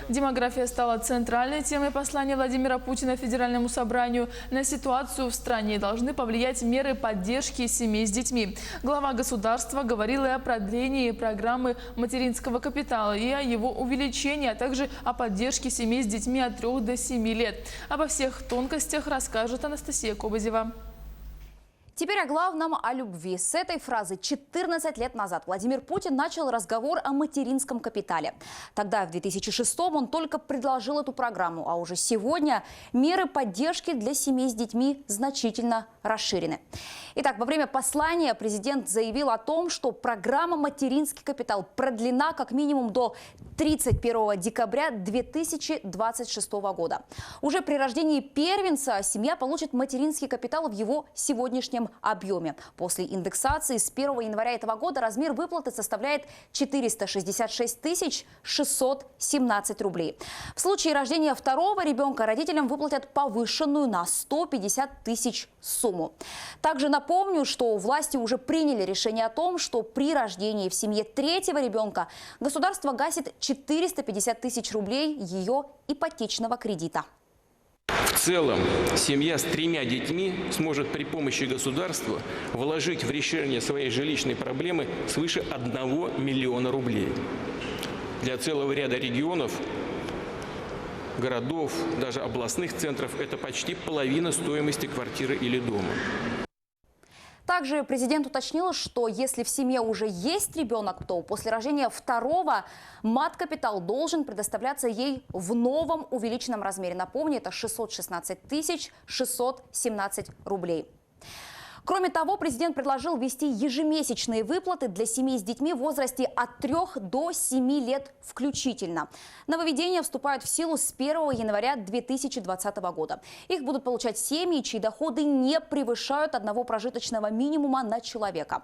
Демография стала центральной темой послания Владимира Путина Федеральному собранию. На ситуацию в стране должны повлиять меры поддержки семей с детьми. Глава государства говорил и о продлении программы материнского капитала, и о его увеличении, а также о поддержке семей с детьми от 3 до 7 лет. Обо всех тонкостях расскажет Анастасия Кобызева. Теперь о главном, о любви. С этой фразы 14 лет назад Владимир Путин начал разговор о материнском капитале. Тогда, в 2006-м, он только предложил эту программу, а уже сегодня меры поддержки для семей с детьми значительно расширены. Итак, во время послания президент заявил о том, что программа «Материнский капитал» продлена как минимум до 31 декабря 2026 года. Уже при рождении первенца семья получит материнский капитал в его сегодняшнем объеме. После индексации с 1 января этого года размер выплаты составляет 466 617 рублей. В случае рождения второго ребенка родителям выплатят повышенную на 150 тысяч сумму. Также напомню, что власти уже приняли решение о том, что при рождении в семье третьего ребенка государство гасит 450 тысяч рублей ее ипотечного кредита. В целом, семья с 3 детьми сможет при помощи государства вложить в решение своей жилищной проблемы свыше 1 миллиона рублей. Для целого ряда регионов, городов, даже областных центров это почти половина стоимости квартиры или дома. Также президент уточнил, что если в семье уже есть ребенок, то после рождения второго мат-капитал должен предоставляться ей в новом увеличенном размере. Напомню, это 616 617 рублей. Кроме того, президент предложил ввести ежемесячные выплаты для семей с детьми в возрасте от 3 до 7 лет включительно. Нововведения вступают в силу с 1 января 2020 года. Их будут получать семьи, чьи доходы не превышают одного прожиточного минимума на человека.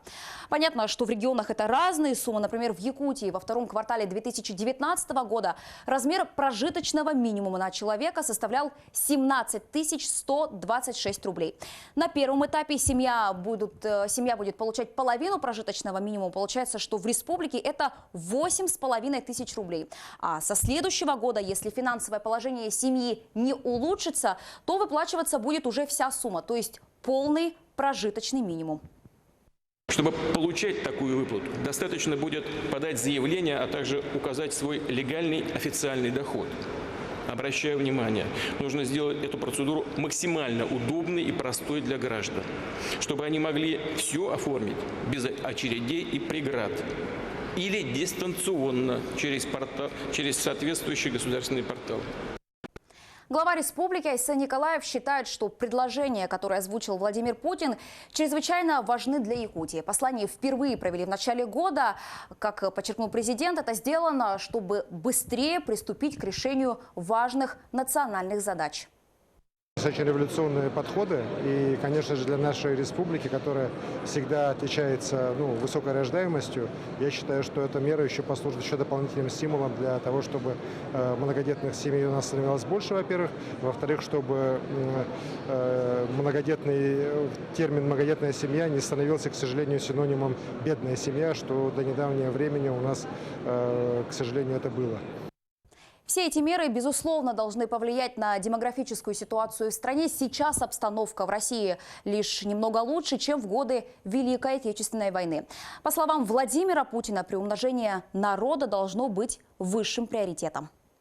Понятно, что в регионах это разные суммы. Например, в Якутии во втором квартале 2019 года размер прожиточного минимума на человека составлял 17 126 рублей. На первом этапе семья будет получать половину прожиточного минимума. Получается, что в республике это 8,5 тысяч рублей. А со следующего года, если финансовое положение семьи не улучшится, то выплачиваться будет уже вся сумма, то есть полный прожиточный минимум. Чтобы получать такую выплату, достаточно будет подать заявление, а также указать свой легальный официальный доход. Обращаю внимание, нужно сделать эту процедуру максимально удобной и простой для граждан, чтобы они могли все оформить без очередей и преград или дистанционно через соответствующий государственный портал. Глава республики Айсен Николаев считает, что предложения, которые озвучил Владимир Путин, чрезвычайно важны для Якутии. Послание впервые провели в начале года. Как подчеркнул президент, это сделано, чтобы быстрее приступить к решению важных национальных задач. Очень революционные подходы, и, конечно же, для нашей республики, которая всегда отличается высокой рождаемостью, я считаю, что эта мера еще послужит дополнительным стимулом для того, чтобы многодетных семей у нас становилось больше, во-первых. Во-вторых, чтобы термин «многодетная семья» не становился, к сожалению, синонимом «бедная семья», что до недавнего времени у нас, к сожалению, это было. Все эти меры, безусловно, должны повлиять на демографическую ситуацию в стране. Сейчас обстановка в России лишь немного лучше, чем в годы Великой Отечественной войны. По словам Владимира Путина, приумножение народа должно быть высшим приоритетом.